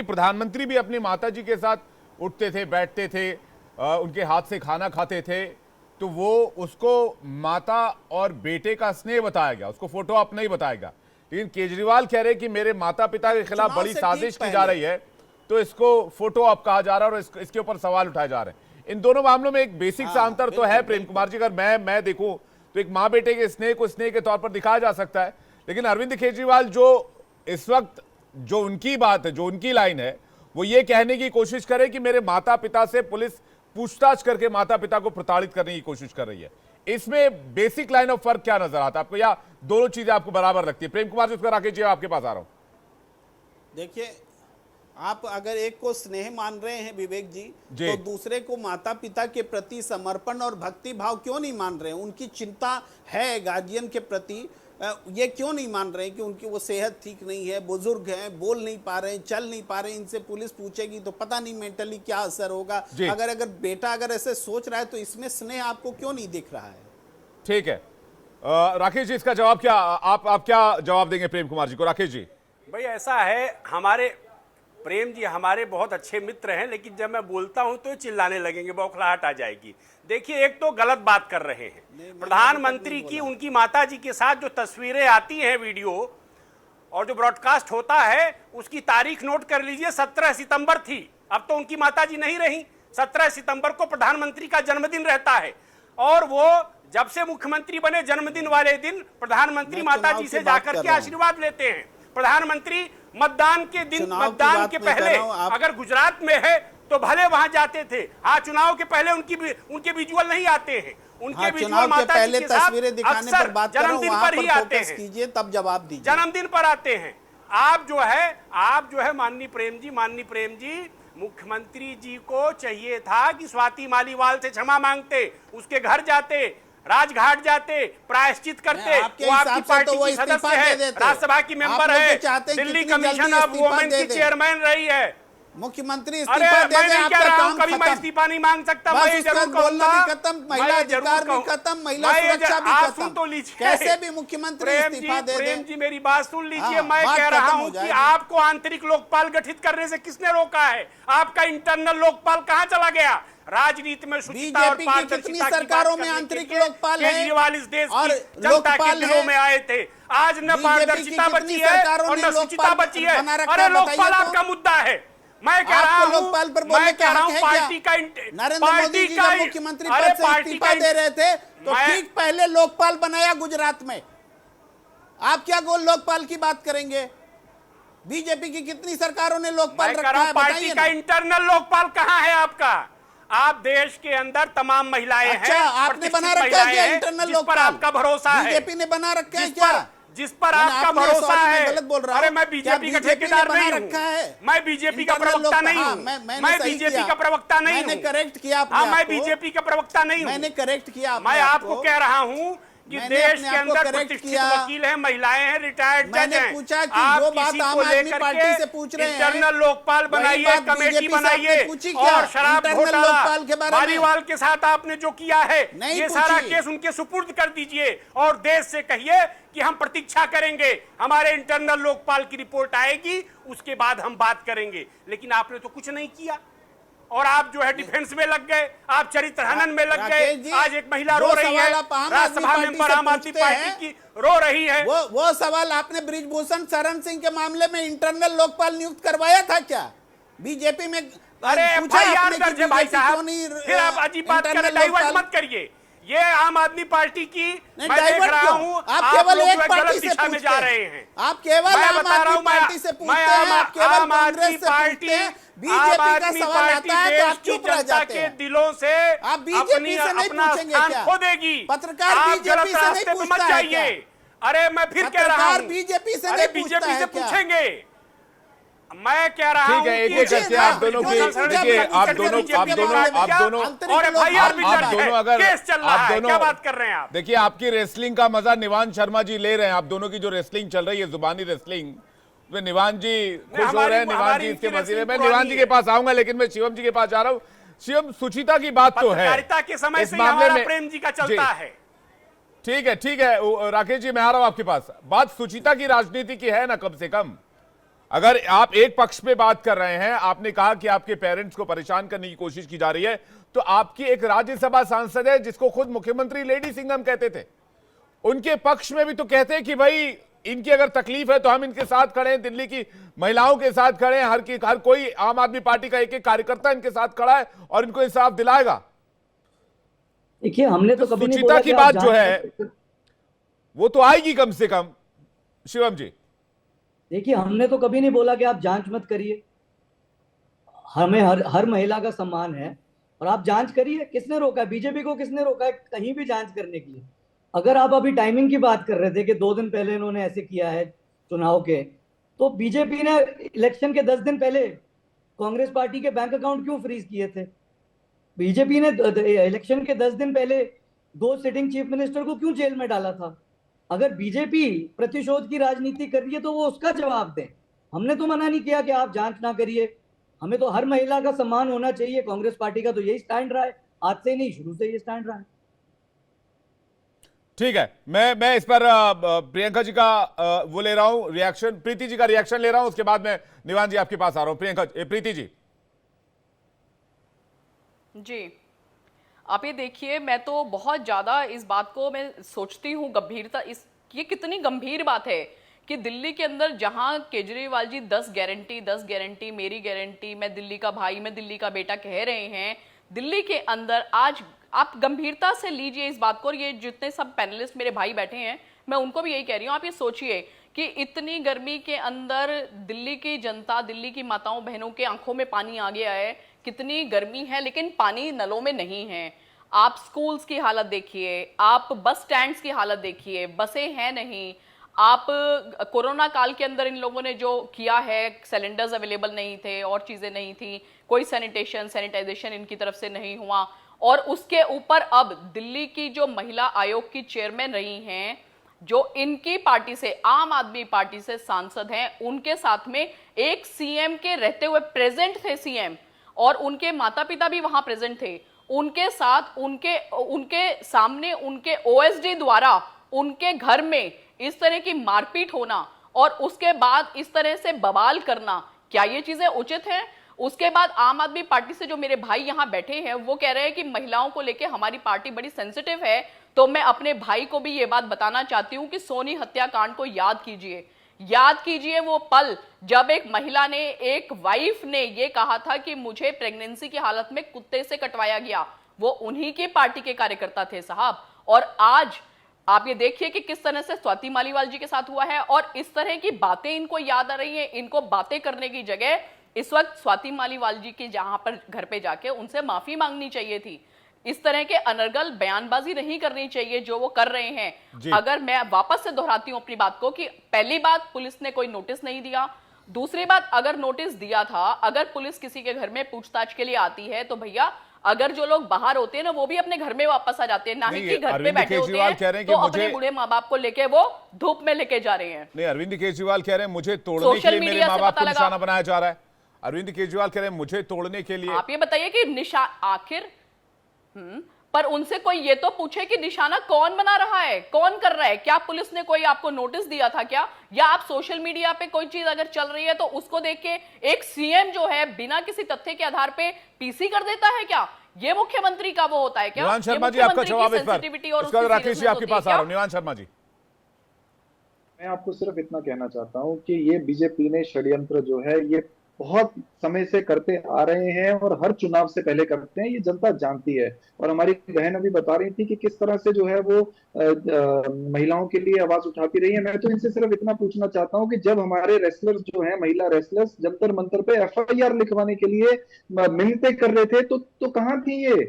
प्रधानमंत्री भी अपनी माता जी के साथ उठते थे, बैठते थे, उनके हाथ से खाना खाते थे, तो वो उसको माता और बेटे का स्नेह बताया गया, उसको फोटो आप नहीं बताएगा। लेकिन केजरीवाल कह रहे कि मेरे माता पिता के खिलाफ बड़ी साजिश की जा रही है, तो इसको फोटो आप कहा जा रहा है और इसके ऊपर सवाल उठाए जा रहे हैं। इन दोनों मामलों में एक बेसिक सा अंतर तो है प्रेम कुमार जी। अगर मैं देखूं तो एक माँ बेटे के स्नेह को स्नेह के तौर पर दिखाया जा सकता है, लेकिन अरविंद केजरीवाल जो इस वक्त जो उनकी बात है, जो उनकी लाइन है, वो ये कहने की कोशिश करे कि मेरे माता पिता से पुलिस पूछताछ करके माता पिता को प्रताड़ित करने की कोशिश कर रही है। इसमें बेसिक लाइन ऑफ फर्क क्या नजर आता है आपको, या दोनों चीजें आपको बराबर लगती है? प्रेम कुमार जी, उसका राकेश जी आपके पास आ रहा हूं। देखिए, आप अगर एक को स्नेह मान रहे हैं विवेक जी, तो दूसरे को माता पिता के प्रति समर्पण और भक्ति भाव क्यों नहीं मान रहे हैं? उनकी चिंता है गार्जियन के प्रति, ये क्यों नहीं मान रहे हैं कि उनकी वो सेहत ठीक नहीं है, बुजुर्ग हैं, बोल नहीं पा रहे हैं, चल नहीं पा रहे हैं, इनसे पुलिस पूछेगी तो पता नहीं मेंटली क्या असर होगा। अगर बेटा अगर ऐसे सोच रहा है तो इसमें स्नेह आपको क्यों नहीं दिख रहा है? ठीक है, राकेश जी, इसका जवाब क्या, आप क्या जवाब देंगे प्रेम कुमार जी को? राकेश जी। भाई ऐसा है, हमारे प्रेम जी हमारे बहुत अच्छे मित्र हैं, लेकिन जब मैं बोलता हूं तो चिल्लाने लगेंगे, बौखलाहट आ जाएगी। देखिए, एक तो गलत बात कर रहे हैं। प्रधानमंत्री की उनकी माता जी के साथ जो तस्वीरें आती हैं वीडियो और जो ब्रॉडकास्ट होता है, उसकी तारीख नोट कर लीजिए, 17 सितंबर थी। अब तो उनकी माता जी नहीं रही। 17 सितंबर को प्रधानमंत्री का जन्मदिन रहता है, और वो जब से मुख्यमंत्री बने जन्मदिन वाले दिन प्रधानमंत्री माता जी से जाकर के आशीर्वाद लेते हैं। प्रधानमंत्री मतदान के दिन, मतदान के पहले अगर गुजरात में है तो भले वहां जाते थे। हाँ, चुनाव के पहले उनके विजुअल नहीं आते हैं, उनके विजुअल माता जी के साथ अक्सर जन्मदिन पर ही आते हैं। कीजिए तब जवाब दीजिए। जन्मदिन पर आते हैं। आप जो है माननीय प्रेम जी, मुख्यमंत्री जी को चाहिए था कि स्वाति मालीवाल से क्षमा मांगते, उसके घर जाते, राजघाट जाते, प्रायश्चित करते। वो आपकी पार्टी की सदस्य है, राज्यसभा की मेंबर है, दिल्ली कमीशन ऑफ वुमेन की चेयरमैन रही है। मुख्यमंत्री इस्तीफा दे दें, आपका काम कभी मैं इस्तीफा नहीं मांग सकता। मैं जरूर बोलना भी खत्म, महिला अधिकार भी खत्म, महिला सुरक्षा भी खत्म। तो लीजिए, कैसे भी मुख्यमंत्री इस्तीफा दे दें। प्रेम जी, मेरी बात सुन लीजिए। मैं कह रहा हूं कि आपको आंतरिक लोकपाल गठित करने से किसने रोका है? आपका इंटरनल लोकपाल कहां चला गया? राजनीति में शुचिता और पारदर्शिता की सरकारों में आंतरिक लोकपाल है। केजरीवाल इस देश की जनता के दिलों में आए थे। आज न पारदर्शिता बची है और न शुचिता बची है। अरे लोकपाल आपका मुद्दा है। मैं कह रहा हूं लोकपाल पर बोलने का हक है क्या? नरेंद्र मोदी जी जब मुख्यमंत्री पद से इस्तीफा दे रहे थे तो ठीक पहले लोकपाल बनाया गुजरात में। आप क्या लोकपाल की बात करेंगे? बीजेपी की कितनी सरकारों ने लोकपाल रखा है? पार्टी का इंटरनल लोकपाल कहां है आपका? आप देश के अंदर तमाम महिलाएं हैं, आपने बना रखा है क्या इंटरनल लोकपाल? आपका भरोसा है? बीजेपी ने बना रखा है क्या? जिस पर आपका भरोसा है? गलत बोल रहा हूं। अरे मैं बीजेपी का ठेकेदार नहीं हूं, मैं बीजेपी का प्रवक्ता नहीं हूं, मैं बीजेपी का प्रवक्ता नहीं हूं। मैंने करेक्ट किया आपने। हाँ, मैं बीजेपी का प्रवक्ता नहीं हूं। मैंने करेक्ट किया। मैं आपको कह रहा हूं कि देश के अंदर प्रतिष्ठित वकील हैं, महिलाएं हैं, रिटायर्ड जज हैं। पूछा कि जो बात आम आदमी पार्टी से पूछ रहे हैं, इंटरनल लोकपाल बनाइए, कमेटी बनाइए, और शराब घोटाला मालीवाल के साथ आपने जो किया है, ये सारा केस उनके सुपुर्द कर दीजिए और देश से कहिए कि हम प्रतीक्षा करेंगे, हमारे इंटरनल लोकपाल की रिपोर्ट आएगी, उसके बाद हम बात करेंगे। लेकिन आपने तो कुछ नहीं किया, और आप जो है डिफेंस में लग गए, आप चरित्र हनन में लग गए। आज एक महिला रो रही है, राज्यसभा मेंबर आम आदमी पार्टी की रो रही है। वो सवाल आपने ब्रिजभूषण शरण सिंह के मामले में इंटरनल लोकपाल नियुक्त करवाया था क्या? बीजेपी में अरे FIR दर्ज है भाई साहब, फिर आप अजीब बात करें, डाइवर्ट मत करिए। ये आम आदमी पार्टी की मैं देख रहा हूं, आप केवल एक पार्टी से दिशा में जा रहे हैं। आप केवल आम आदमी पार्टी से पूछते हैं, आप केवल कांग्रेस से पूछते हैं। बीजेपी का सवाल आता है तो आप चुप रह जाते हैं। दिलों से आप बीजेपी से नहीं पूछेंगे क्या? खो देगी पत्रकार बीजेपी से नहीं पूछता है क्या? अरे मैं फिर कह रहा हूं, बीजेपी से नहीं पूछता है क्या? पूछेंगे। मैं कह रहा हूं, ठीक है, एक करके आप दोनों की, देखिए आप दोनों और FIR भी दर्ज है, अगर केस चल रहा है, क्या बात कर रहे हैं आप? देखिए, आपकी रेसलिंग का मजा निवान शर्मा जी ले रहे हैं। आप दोनों की जो रेसलिंग चल रही है, जुबानी रेसलिंग, उसमें निवान जी खुश हो रहे हैं। निवान जी इसके मजीरे में निवान जी के पास आऊंगा, लेकिन मैं शिवम जी के पास जा रहा हूं। शिवम, सुचिता की बात तो है, के समय से हमारा प्रेम जी का चलता है। ठीक है राकेश जी, मैं आ रहा हूं आपके पास। बात सुचिता की राजनीति की है ना, कम से कम अगर आप एक पक्ष पे बात कर रहे हैं, आपने कहा कि आपके पेरेंट्स को परेशान करने की कोशिश की जा रही है, तो आपकी एक राज्यसभा सांसद है जिसको खुद मुख्यमंत्री लेडी सिंघम कहते थे, उनके पक्ष में भी तो कहते हैं कि भाई इनकी अगर तकलीफ है तो हम इनके साथ खड़े हैं, दिल्ली की महिलाओं के साथ खड़े हैं, हर कोई आम आदमी पार्टी का एक एक कार्यकर्ता इनके साथ खड़ा है और इनको इंसाफ दिलाएगा। देखिए, हमने तो कभी नहीं सुचिता बोला की कि बात आप जो है वो तो आएगी कम से कम। शिवम जी, देखिए, हमने तो कभी नहीं बोला कि आप जांच मत करिए। हमें हर महिला का सम्मान है और आप जांच करिए। किसने रोका है? बीजेपी को किसने रोका है कहीं भी जांच करने के लिए? अगर आप अभी टाइमिंग की बात कर रहे थे कि 2 दिन पहले इन्होंने ऐसे किया है चुनाव के, तो बीजेपी ने इलेक्शन के 10 दिन पहले कांग्रेस पार्टी के बैंक अकाउंट क्यों फ्रीज किए थे? बीजेपी ने इलेक्शन के 10 दिन पहले 2 सिटिंग चीफ मिनिस्टर को क्यों जेल में डाला था? अगर बीजेपी प्रतिशोध की राजनीति कर रही है तो वो उसका जवाब दें। हमने तो मना नहीं किया कि आप जांच ना करिए। हमें तो हर महिला का सम्मान होना चाहिए। कांग्रेस पार्टी का तो यही स्टैंड रहा है, आज से नहीं, शुरू से ये स्टैंड रहा है। ठीक है, मैं इस पर प्रियंका जी का वो ले रहा हूं रिएक्शन, प्रीति जी का रिएक्शन ले रहा हूं, उसके बाद मैं निवान जी आपके पास आ रहा हूं। प्रीति जी। जी, आप ये देखिए, मैं तो बहुत ज़्यादा इस बात को मैं सोचती हूँ गंभीरता, ये कितनी गंभीर बात है कि दिल्ली के अंदर जहाँ केजरीवाल जी 10 गारंटी मेरी गारंटी, मैं दिल्ली का भाई, मैं दिल्ली का बेटा कह रहे हैं, दिल्ली के अंदर आज आप गंभीरता से लीजिए इस बात को। और ये जितने सब पैनलिस्ट मेरे भाई बैठे हैं, मैं उनको भी यही कह रही हूँ, आप ये सोचिए कि इतनी गर्मी के अंदर दिल्ली की जनता, दिल्ली की माताओं बहनों के आंखों में पानी आ गया है। कितनी गर्मी है, लेकिन पानी नलों में नहीं है। आप स्कूल्स की हालत देखिए, आप बस स्टैंड्स की हालत देखिए, बसें हैं नहीं। आप कोरोना काल के अंदर इन लोगों ने जो किया है, सिलेंडर्स अवेलेबल नहीं थे और चीज़ें नहीं थी, कोई सैनिटाइजेशन इनकी तरफ से नहीं हुआ। और उसके ऊपर अब दिल्ली की जो महिला आयोग की चेयरमैन रही हैं, जो इनकी पार्टी से, आम आदमी पार्टी से सांसद हैं, उनके साथ में एक सीएम के रहते हुए प्रेजेंट थे सीएम, और उनके माता पिता भी वहां प्रेजेंट थे, उनके साथ उनके सामने उनके ओएसडी द्वारा उनके घर में इस तरह की मारपीट होना और उसके बाद इस तरह से बवाल करना, क्या ये चीजें उचित हैं? उसके बाद आम आदमी पार्टी से जो मेरे भाई यहां बैठे हैं, वो कह रहे हैं कि महिलाओं को लेकर हमारी पार्टी बड़ी सेंसिटिव है। तो मैं अपने भाई को भी ये बात बताना चाहती हूं कि सोनी हत्याकांड को याद कीजिए वो पल जब एक महिला ने, एक वाइफ ने ये कहा था कि मुझे प्रेगनेंसी की हालत में कुत्ते से कटवाया गया। वो उन्हीं की पार्टी के कार्यकर्ता थे साहब। और आज आप ये देखिए कि किस तरह से स्वाति मालीवाल जी के साथ हुआ है, और इस तरह की बातें इनको याद आ रही हैं। इनको बातें करने की जगह इस वक्त स्वाति मालीवाल जी के जहां पर घर पे जाके उनसे माफी मांगनी चाहिए थी। इस तरह के अनर्गल बयानबाजी नहीं करनी चाहिए जो वो कर रहे हैं। अगर मैं वापस से दोहराती हूं अपनी बात को कि पहली बात, पुलिस ने कोई नोटिस नहीं दिया। दूसरी बात, अगर नोटिस दिया था, अगर पुलिस किसी के घर में पूछताछ के लिए आती है, तो भैया अगर जो लोग बाहर होते हैं ना, वो भी अपने घर में वापस आ जाते हैं, ना ही कि घर पे बैठे होते हैं तो अपने बूढ़े माँ बाप को लेके वो धूप में लेके जा रहे हैं। नहीं, अरविंद केजरीवाल कह रहे हैं मुझे तोड़ने के लिए मेरे माँ बाप को निशाना बनाया जा रहा है। अरविंद केजरीवाल कह रहे हैं मुझे तोड़ने के लिए। आप ये बताइए कि आखिर पर उनसे कोई ये तो पूछे कि निशाना कौन बना रहा है, कौन कर रहा है? क्या पुलिस ने कोई आपको नोटिस दिया था क्या? या आप सोशल मीडिया पे कोई चीज अगर चल रही है तो उसको देख के एक सीएम जो है बिना किसी तथ्य के आधार पे पीसी कर देता है क्या? ये मुख्यमंत्री का वो होता है क्या? निवान शर्मा जी, आपका जवाब इस पर। राकेश जी आपके पास आ रहा हूं। निवान शर्मा जी, मैं आपको सिर्फ इतना कहना चाहता हूं कि ये बीजेपी ने षड्यंत्र जो है ये बहुत समय से करते आ रहे हैं और हर चुनाव से पहले करते हैं, ये जनता जानती है। और हमारी बहन अभी बता रही थी कि किस तरह से जो है वो महिलाओं के लिए आवाज उठाती रही है। मैं तो इनसे सिर्फ इतना पूछना चाहता हूं कि जब हमारे रेसलर्स जो हैं, महिला रेसलर्स जंतर मंतर पे एफआईआर लिखवाने के लिए मिन्नतें कर रहे थे, तो कहां थी ये?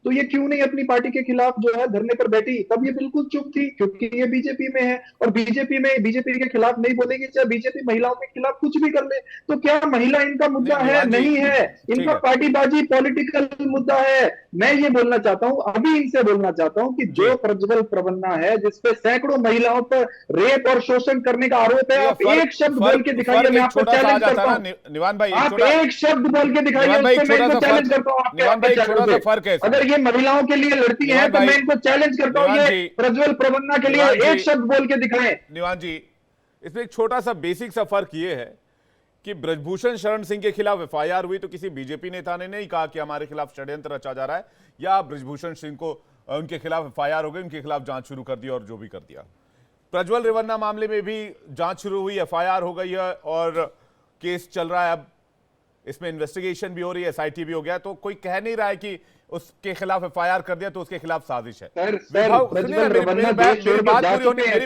तो ये क्यों नहीं अपनी पार्टी के खिलाफ जो है धरने पर बैठी? तब ये बिल्कुल चुप थी क्योंकि ये बीजेपी में है और बीजेपी के खिलाफ नहीं बोलेगी, चाहे बीजेपी महिलाओं के खिलाफ कुछ भी कर ले। तो क्या महिला इनका मुद्दा है? नहीं है, इनका पार्टीबाजी पॉलिटिकल मुद्दा है। मैं ये बोलना चाहता हूं, अभी इनसे बोलना चाहता हूं कि जो प्रज्वल प्रबन्ना है जिसपे सैकड़ों महिलाओं पर रेप और शोषण करने का आरोप है, आप एक शब्द बोल के दिखाइए, मैं आपको चैलेंज करता हूं। निवान भाई, आप एक शब्द बोल के दिखाइए, मैं इनको चैलेंज करता हूं। अगर ये महिलाओं के लिए लड़ती है तो मैं इनको चैलेंज करता हूं, ये प्रज्वल प्रबन्ना के लिए एक शब्द बोल के दिखाएं। निवान जी, इसमें एक छोटा सा बेसिक सा फर्क ये है कि ब्रजभूषण शरण सिंह के खिलाफ एफआईआर हुई तो किसी बीजेपी नेता ने नहीं कहा कि हमारे खिलाफ षड्यंत्र रचा जा रहा है या ब्रजभूषण सिंह को उनके खिलाफ एफआईआर हो गई, उनके खिलाफ जांच शुरू कर दी और जो भी कर दिया। प्रज्वल रेवन्ना मामले में भी जांच शुरू हुई, एफआईआर हो गई है और केस चल रहा है। अब इसमें इन्वेस्टिगेशन भी हो रही है, एसआईटी भी हो गया, तो कोई कह नहीं रहा है कि उसके खिलाफ एफआईआर कर दिया तो उसके खिलाफ साजिश है। मेरी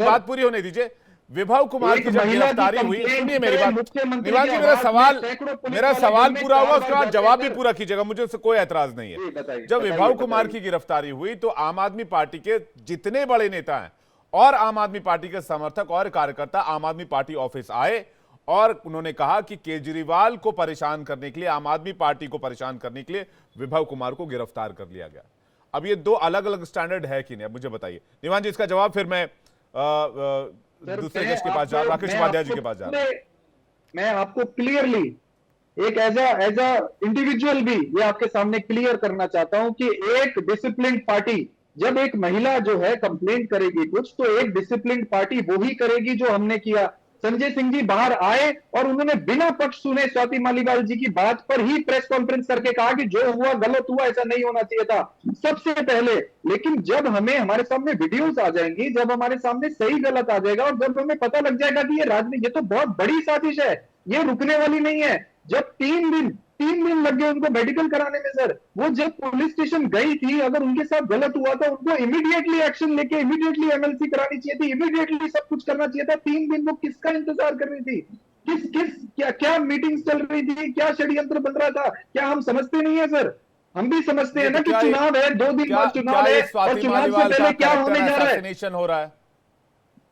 बात पूरी होने दीजिए। विभव कुमार की जब गिरफ्तारी हुई, सुनिए मेरी बात निवान जी, मेरा सवाल पूरा होगा, उसके बाद जवाब भी पूरा कीजिएगा, मुझे उससे कोई एतराज नहीं है। जब विभव कुमार की गिरफ्तारी हुई तो आम आदमी पार्टी के जितने बड़े नेता हैं और आम आदमी पार्टी के समर्थक और कार्यकर्ता आम आदमी पार्टी ऑफिस आए और उन्होंने कहा कि केजरीवाल को परेशान करने के लिए, आम आदमी पार्टी को परेशान करने के लिए विभव कुमार को गिरफ्तार कर लिया गया। अब ये दो अलग अलग स्टैंडर्ड है कि नहीं, अब मुझे बताइए निवान जी, इसका जवाब फिर मैं दूसरे जज के पास जा, राकेश उपाध्याय जी के पास जा रहा हूं। मैं आपको क्लियरली एक एज अ इंडिविजुअल भी ये आपके सामने क्लियर करना चाहता हूं कि एक डिसिप्लिन पार्टी, जब एक महिला जो है कंप्लेंट करेगी कुछ, तो एक डिसिप्लिन पार्टी वो ही करेगी जो हमने किया। संजय सिंह जी बाहर आए और उन्होंने बिना पक्ष सुने स्वाति मालीवाल जी की बात पर ही प्रेस कॉन्फ्रेंस करके कहा कि जो हुआ गलत हुआ, ऐसा नहीं होना चाहिए था सबसे पहले। लेकिन जब हमारे सामने वीडियोस आ जाएंगी, जब हमारे सामने सही गलत आ जाएगा और जब हमें पता लग जाएगा कि ये राजनीति, ये तो बहुत बड़ी साजिश है, ये रुकने वाली नहीं है। जब 3 दिन लग गए उनको मेडिकल कराने में सर, वो जब पुलिस स्टेशन गई थी, अगर उनके साथ गलत हुआ था उनको इमीडिएटली एक्शन लेके इमीडिएटली एमएलसी करानी चाहिए थी, इमीडिएटली सब कुछ करना चाहिए था। 3 दिन वो किसका इंतजार कर रही थी? क्या मीटिंग्स चल रही थी? क्या षड्यंत्र बन रहा था? क्या हम समझते नहीं है सर? हम भी समझते हैं ना कि चुनाव है, 2 दिन बाद चुनाव है और चुनाव से पहले क्या होने जा रहा है।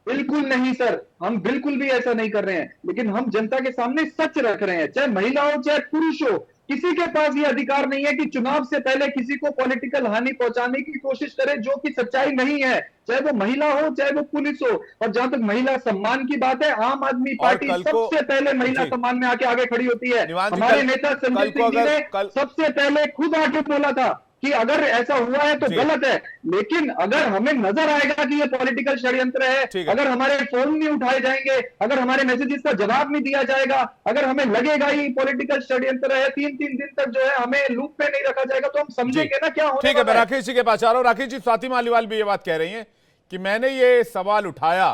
बिल्कुल नहीं सर, हम बिल्कुल भी ऐसा नहीं कर रहे हैं, लेकिन हम जनता के सामने सच रख रहे हैं। चाहे महिला हो चाहे पुरुष हो, किसी के पास ये अधिकार नहीं है कि चुनाव से पहले किसी को पॉलिटिकल हानि पहुंचाने की कोशिश करे जो कि सच्चाई नहीं है, चाहे वो महिला हो चाहे वो पुलिस हो। और जहां तक महिला सम्मान की बात है, आम आदमी पार्टी सबसे पहले महिला सम्मान में आके आगे खड़ी होती है। हमारे नेता संजय सिंह जी ने सबसे पहले खुद आके बोला था कि अगर ऐसा हुआ है तो गलत है, लेकिन अगर हमें नजर आएगा कि ये पॉलिटिकल षड्यंत्र है, अगर हमारे फोन नहीं उठाए जाएंगे, अगर हमारे मैसेजेस का जवाब नहीं दिया जाएगा, अगर हमें लगेगा ही पॉलिटिकल षड्यंत्र है, 3-3 दिन तक जो है हमें लूप में नहीं रखा जाएगा, तो हम समझेंगे ना क्या होने। ठीक है, मैं राकेश जी के पास आ रहा हूं। राकेश जी, स्वाति मालीवाल भी ये बात कह रही हैं कि मैंने ये सवाल उठाया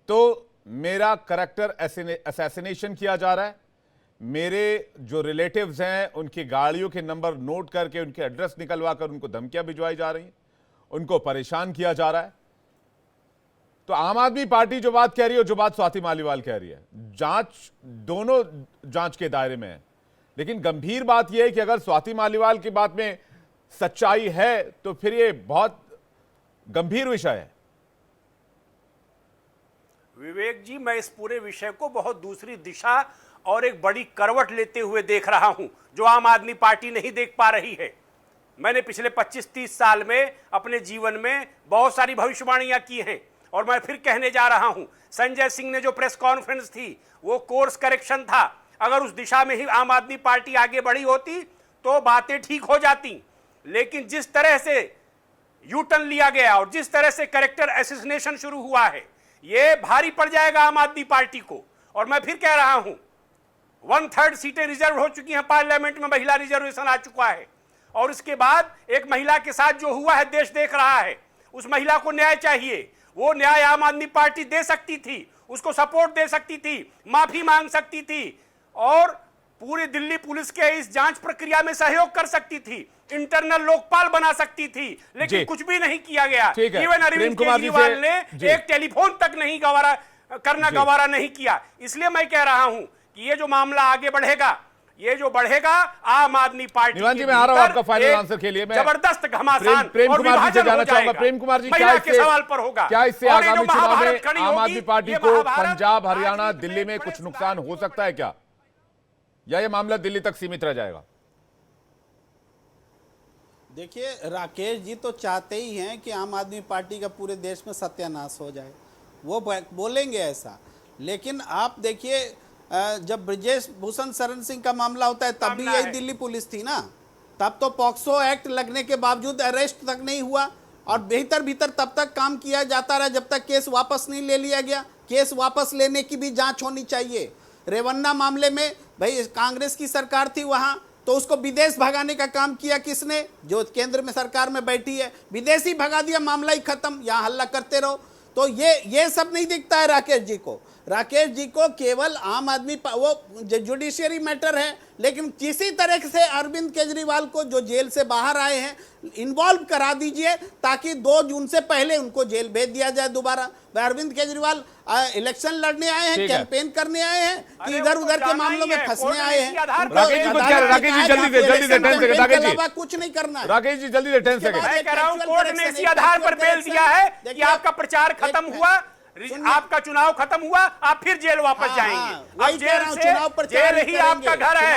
तो मेरा कैरेक्टर असैसिनेशन किया जा रहा है, मेरे जो रिलेटिव्स हैं उनकी गाड़ियों के नंबर नोट करके उनके एड्रेस निकलवा कर उनको धमकियां भिजवाई जा रही हैं, उनको परेशान किया जा रहा है। तो आम आदमी पार्टी जो बात कह रही है, जो बात स्वाति मालीवाल कह रही है, जांच दोनों जांच के दायरे में है, लेकिन गंभीर बात यह है कि अगर स्वाति मालीवाल की बात में सच्चाई है तो फिर यह बहुत गंभीर विषय है। विवेक जी, मैं इस पूरे विषय को बहुत दूसरी दिशा और एक बड़ी करवट लेते हुए देख रहा हूं, जो आम आदमी पार्टी नहीं देख पा रही है। मैंने पिछले 25-30 साल में अपने जीवन में बहुत सारी भविष्यवाणियां की हैं और मैं फिर कहने जा रहा हूं, संजय सिंह ने जो प्रेस कॉन्फ्रेंस थी वो कोर्स करेक्शन था। अगर उस दिशा में ही आम आदमी पार्टी आगे बढ़ी होती तो बातें ठीक हो जाती, लेकिन जिस तरह से यू टर्न लिया गया और जिस तरह से कैरेक्टर असैसिनेशन शुरू हुआ है, ये भारी पड़ जाएगा आम आदमी पार्टी को। और मैं फिर कह रहा हूं, 1/3 सीटें रिजर्व हो चुकी हैं, पार्लियामेंट में महिला रिजर्वेशन आ चुका है, और इसके बाद एक महिला के साथ जो हुआ है देश देख रहा है। उस महिला को न्याय चाहिए, वो न्याय आम आदमी पार्टी दे सकती थी, उसको सपोर्ट दे सकती थी, माफी मांग सकती थी और पूरी दिल्ली पुलिस के इस जांच प्रक्रिया में सहयोग कर सकती थी, इंटरनल लोकपाल बना सकती थी, लेकिन कुछ भी नहीं किया गया। इवन अरविंद केजरीवाल ने एक टेलीफोन तक नहीं गवारा नहीं किया। इसलिए मैं कह रहा हूं कि ये जो मामला आगे बढ़ेगा, ये जो बढ़ेगा आम आदमी पार्टी निवान जी, मैं आ रहा हूं आपका फाइनल आंसर के लिए। मैं जबरदस्त घमासान प्रेम कुमार जी से जाना चाहूंगा। प्रेम कुमार जी, क्या इससे सवाल पर होगा, क्या इससे आगामी चुनाव में आम आदमी पार्टी को पंजाब, हरियाणा, दिल्ली में कुछ नुकसान हो सकता है क्या, या ये मामला दिल्ली तक सीमित रह जाएगा? देखिए, राकेश जी तो चाहते ही हैं कि आम आदमी पार्टी का पूरे देश में सत्यानाश हो जाए, वो बोलेंगे ऐसा। लेकिन आप देखिए, जब ब्रजेश भूषण शरण सिंह का मामला होता है तब भी यही दिल्ली पुलिस थी ना, तब तो पॉक्सो एक्ट लगने के बावजूद अरेस्ट तक नहीं हुआ और भीतर तब तक काम किया जाता रहा जब तक केस वापस नहीं ले लिया गया। केस वापस लेने की भी जांच होनी चाहिए। रेवन्ना मामले में भाई कांग्रेस की सरकार थी वहां, तो उसको विदेश भगाने का काम किया किसने? जो केंद्र में सरकार में बैठी है, विदेशी भगा दिया, मामला ही खत्म, यहां हल्ला करते रहो। तो ये सब नहीं दिखता है राकेश जी को। राकेश जी को केवल आम आदमी वो जुडिशियरी मैटर है, लेकिन किसी तरह से अरविंद केजरीवाल को जो जेल से बाहर आए हैं इन्वॉल्व करा दीजिए, ताकि 2 जून से पहले उनको जेल भेज दिया जाए दोबारा। अरविंद केजरीवाल इलेक्शन लड़ने आए हैं, कैंपेन करने आए हैं, कि इधर उधर के मामलों में फंसने आए हैं? राकेश जी जल्दी दे 10 सेकंड, राकेश जी कुछ नहीं करना है। राकेश जी जल्दी दे 10 सेकंड। मैं कह रहा हूं कोर्ट ने इसी आधार पर बेल दिया है कि आपका प्रचार खत्म हुआ, आपका चुनाव खत्म हुआ, आप फिर जेल वापस जाएंगे। अब जेल ही आपका घर है।